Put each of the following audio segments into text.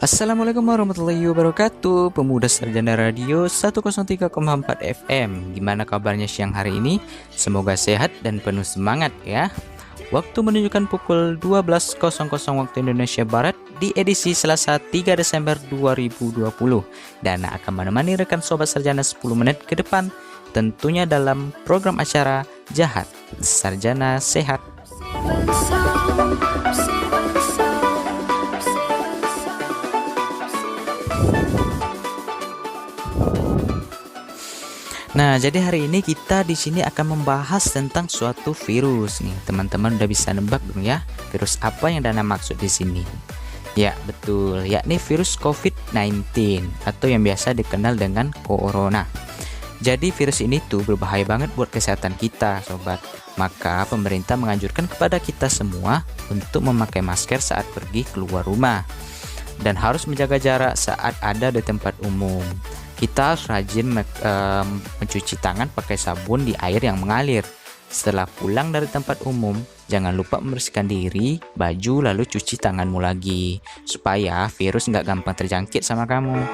Assalamualaikum warahmatullahi wabarakatuh, pemuda sarjana radio 103,4 FM. Gimana kabarnya siang hari ini? Semoga sehat dan penuh semangat ya. Waktu menunjukkan pukul 12.00 waktu Indonesia Barat di edisi Selasa 3 Desember 2020. Dan akan menemani rekan sobat sarjana 10 menit ke depan, tentunya dalam program acara Jahat Sarjana Sehat. Nah, jadi hari ini kita di sini akan membahas tentang suatu virus nih. Teman-teman udah bisa nebak dong ya, virus apa yang Dana maksud di sini? Ya, betul, yakni virus COVID-19 atau yang biasa dikenal dengan corona. Jadi virus ini tuh berbahaya banget buat kesehatan kita, sobat. Maka pemerintah menganjurkan kepada kita semua untuk memakai masker saat pergi keluar rumah dan harus menjaga jarak saat ada di tempat umum. Kita harus rajin mencuci tangan pakai sabun di air yang mengalir. Setelah pulang dari tempat umum, jangan lupa membersihkan diri, baju, lalu cuci tanganmu lagi, supaya virus nggak gampang terjangkit sama kamu.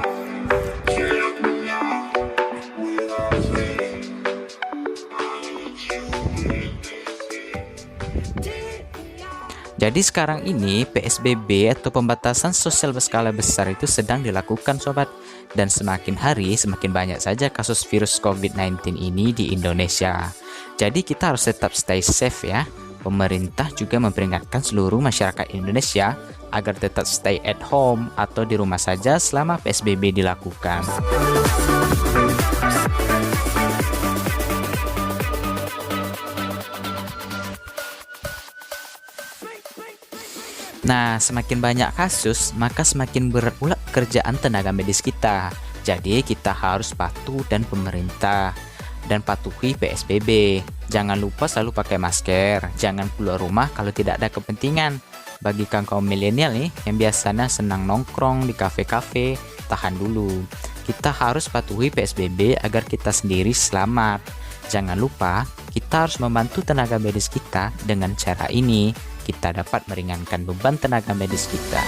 Jadi sekarang ini PSBB atau pembatasan sosial berskala besar itu sedang dilakukan, sobat. Dan semakin hari semakin banyak saja kasus virus COVID-19 ini di Indonesia. Jadi kita harus tetap stay safe ya. Pemerintah juga memperingatkan seluruh masyarakat Indonesia agar tetap stay at home atau di rumah saja selama PSBB dilakukan. Nah, semakin banyak kasus, maka semakin berat pula pekerjaan tenaga medis kita. Jadi, kita harus patuh dan pemerintah dan patuhi PSBB. Jangan lupa selalu pakai masker. Jangan keluar rumah kalau tidak ada kepentingan. Bagi kaum milenial nih, yang biasanya senang nongkrong di kafe-kafe, tahan dulu. Kita harus patuhi PSBB agar kita sendiri selamat. Jangan lupa, kita harus membantu tenaga medis kita dengan cara ini. Kita dapat meringankan beban tenaga medis kita.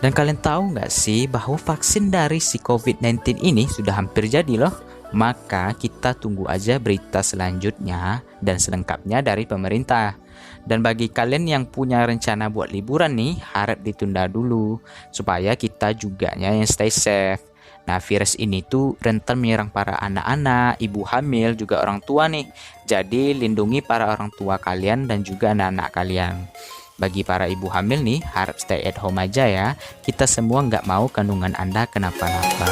Dan kalian tahu nggak sih bahwa vaksin dari si COVID-19 ini sudah hampir jadi loh. Maka kita tunggu aja berita selanjutnya dan selengkapnya dari pemerintah. Dan bagi kalian yang punya rencana buat liburan nih, harap ditunda dulu supaya kita juga yang stay safe. Nah, virus ini tuh rentan menyerang para anak-anak, ibu hamil, juga orang tua nih. Jadi, lindungi para orang tua kalian dan juga anak-anak kalian. Bagi para ibu hamil nih, harap stay at home aja ya. Kita semua nggak mau kandungan Anda kenapa-napa.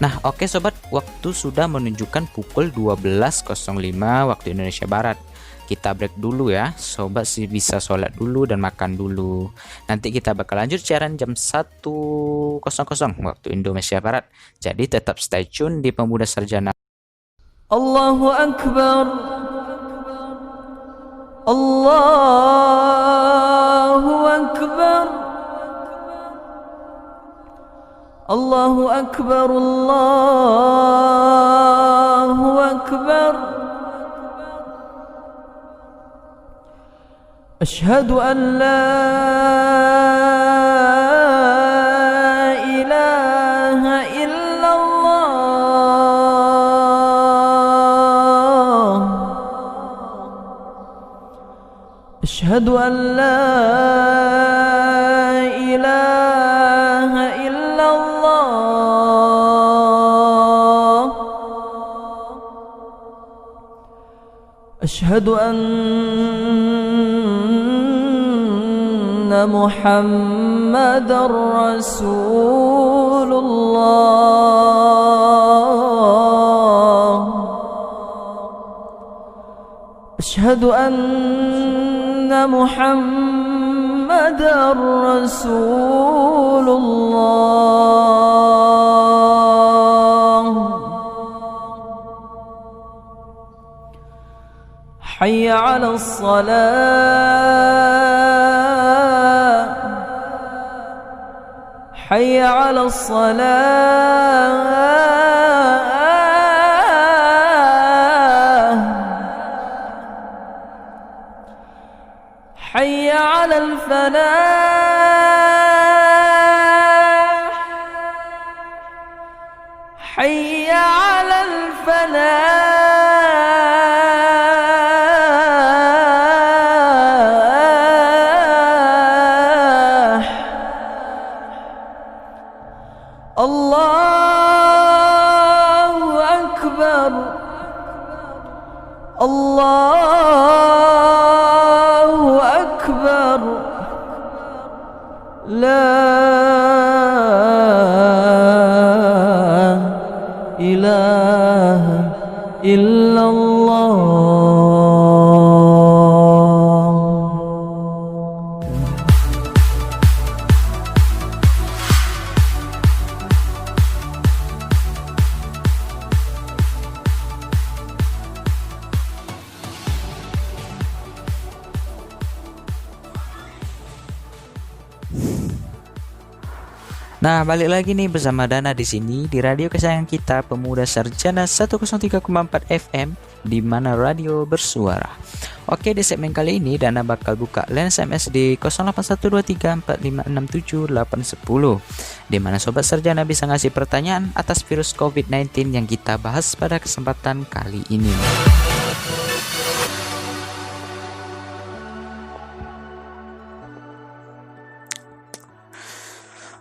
Nah, oke sobat, waktu sudah menunjukkan pukul 12.05 waktu Indonesia Barat. Kita break dulu ya, sobat sih bisa sholat dulu dan makan dulu. Nanti kita bakal lanjut siaran jam 1.00 waktu Indonesia Barat. Jadi tetap stay tune di Pemuda Sarjana. Allahu Akbar, Allahu Akbar, Allahu Akbar, Allahu Akbar. أشهد أن لا إله إلا الله أشهد أن لا إله إلا الله أشهد أن محمد رسول الله أشهد أن محمد رسول الله حي على الصلاة حي على الصلاة حي على الفلاح حي على الفلاح الله أكبر الله أكبر لا إله إلا الله. Nah, balik lagi nih bersama Dana di sini di radio kesayangan kita Pemuda Sarjana 103,4 FM, di mana radio bersuara. Oke, di segmen kali ini Dana bakal buka line SMS di 081234567810, di mana sobat sarjana bisa ngasih pertanyaan atas virus COVID-19 yang kita bahas pada kesempatan kali ini.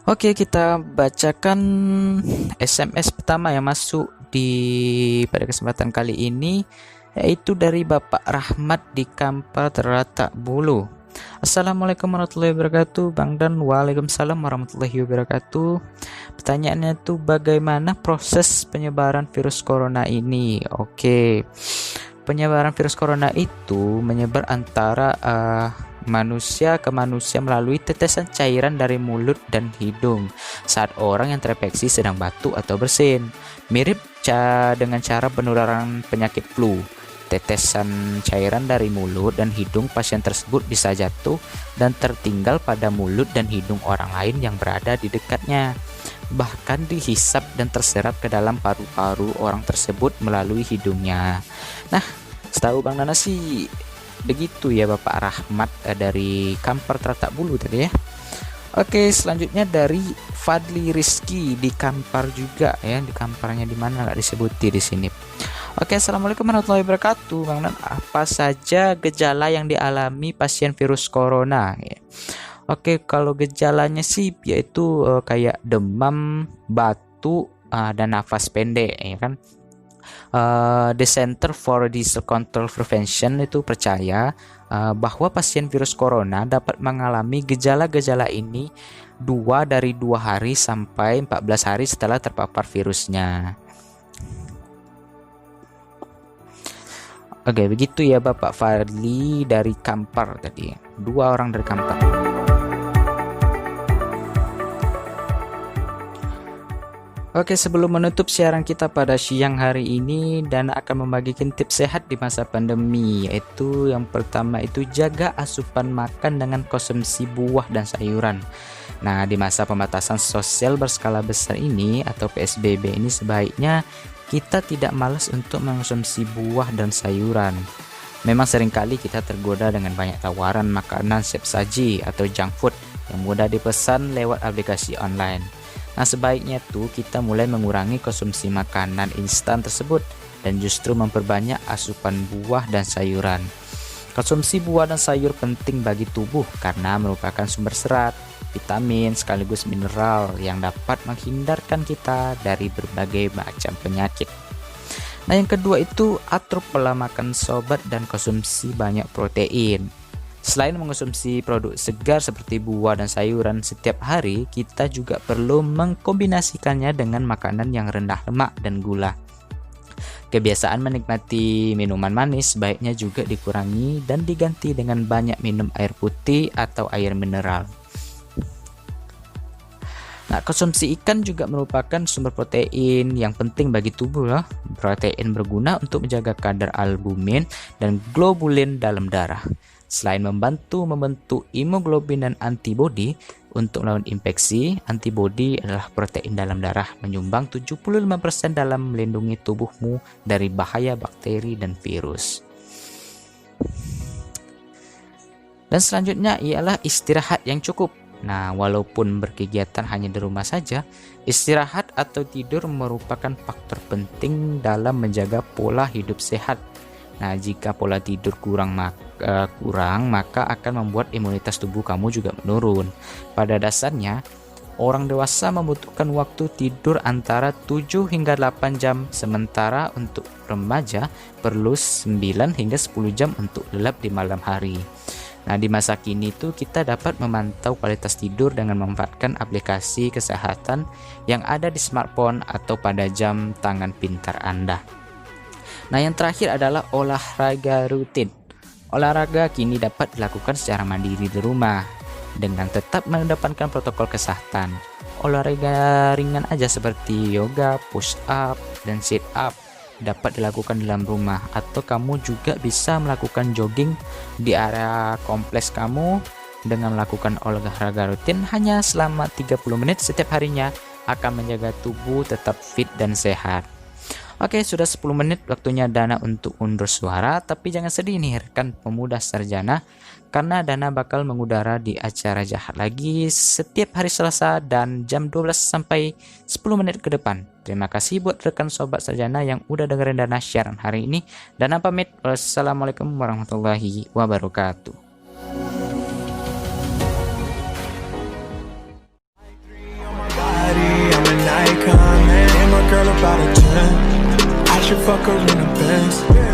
Oke, kita bacakan SMS pertama yang masuk pada kesempatan kali ini, yaitu dari Bapak Rahmat di Kampar Terletak Bulu. Assalamualaikum warahmatullahi wabarakatuh, Bang Dan. Waalaikumsalam warahmatullahi wabarakatuh. Pertanyaannya itu bagaimana proses penyebaran virus corona ini? Oke, penyebaran virus corona itu menyebar antara manusia ke manusia melalui tetesan cairan dari mulut dan hidung saat orang yang terinfeksi sedang batuk atau bersin. Mirip dengan cara penularan penyakit flu. Tetesan cairan dari mulut dan hidung pasien tersebut bisa jatuh dan tertinggal pada mulut dan hidung orang lain yang berada di dekatnya. Bahkan dihisap dan terserap ke dalam paru-paru orang tersebut melalui hidungnya. Nah, setahu Bang Nana sih begitu ya Bapak Rahmat dari Kampar Terletak Bulu tadi ya. Oke, selanjutnya dari Fadli Rizky di Kampar juga ya. Di Kamparnya di mana nggak disebuti di sini. Oke, assalamualaikum warahmatullahi wabarakatuh, Bang Nan. Apa saja gejala yang dialami pasien virus corona? Ya. Oke, kalau gejalanya sih yaitu kayak demam, batuk, dan nafas pendek, ya kan. The Center for Disease Control Prevention itu percaya bahwa pasien virus corona dapat mengalami gejala-gejala ini 2 hari sampai 14 hari setelah terpapar virusnya. Oke, begitu ya Bapak Fadli dari Kampar tadi. 2 orang dari Kampar. Oke, sebelum menutup siaran kita pada siang hari ini, Dana akan membagikan tips sehat di masa pandemi, yaitu yang pertama itu jaga asupan makan dengan konsumsi buah dan sayuran. Nah, di masa pembatasan sosial berskala besar ini atau PSBB ini sebaiknya kita tidak malas untuk mengonsumsi buah dan sayuran. Memang seringkali kita tergoda dengan banyak tawaran makanan siap saji atau junk food yang mudah dipesan lewat aplikasi online. Nah, sebaiknya tuh kita mulai mengurangi konsumsi makanan instan tersebut dan justru memperbanyak asupan buah dan sayuran. Konsumsi buah dan sayur penting bagi tubuh karena merupakan sumber serat, vitamin sekaligus mineral yang dapat menghindarkan kita dari berbagai macam penyakit. Nah, yang kedua itu atur pola makan sobat dan konsumsi banyak protein. Selain mengonsumsi produk segar seperti buah dan sayuran setiap hari, kita juga perlu mengkombinasikannya dengan makanan yang rendah lemak dan gula. Kebiasaan menikmati minuman manis sebaiknya juga dikurangi dan diganti dengan banyak minum air putih atau air mineral. Nah, konsumsi ikan juga merupakan sumber protein yang penting bagi tubuh loh. Protein berguna untuk menjaga kadar albumin dan globulin dalam darah. Selain membantu membentuk hemoglobin dan antibodi untuk melawan infeksi, antibodi adalah protein dalam darah menyumbang 75% dalam melindungi tubuhmu dari bahaya bakteri dan virus. Dan selanjutnya ialah istirahat yang cukup. Nah, walaupun berkegiatan hanya di rumah saja, istirahat atau tidur merupakan faktor penting dalam menjaga pola hidup sehat. Nah, jika pola tidur kurang, maka akan membuat imunitas tubuh kamu juga menurun. Pada dasarnya, orang dewasa membutuhkan waktu tidur antara 7 hingga 8 jam, sementara untuk remaja perlu 9 hingga 10 jam untuk lelap di malam hari. Nah, di masa kini tuh kita dapat memantau kualitas tidur dengan memanfaatkan aplikasi kesehatan yang ada di smartphone atau pada jam tangan pintar Anda. Nah, yang terakhir adalah olahraga rutin. Olahraga kini dapat dilakukan secara mandiri di rumah dengan tetap mengedepankan protokol kesehatan. Olahraga ringan aja seperti yoga, push up, dan sit up dapat dilakukan dalam rumah, atau kamu juga bisa melakukan jogging di area kompleks kamu dengan melakukan olahraga rutin hanya selama 30 menit setiap harinya akan menjaga tubuh tetap fit dan sehat. Oke, sudah 10 menit waktunya Dana untuk undur suara, tapi jangan sedih nih rekan pemuda sarjana, karena Dana bakal mengudara di acara Jahat Lagi setiap hari Selasa dan jam 12 sampai 10 menit ke depan. Terima kasih buat rekan sobat sarjana yang udah dengerin Dana siaran hari ini. Dana pamit. Wassalamualaikum warahmatullahi wabarakatuh. Girl about a 10, I should fuck her in the Benz.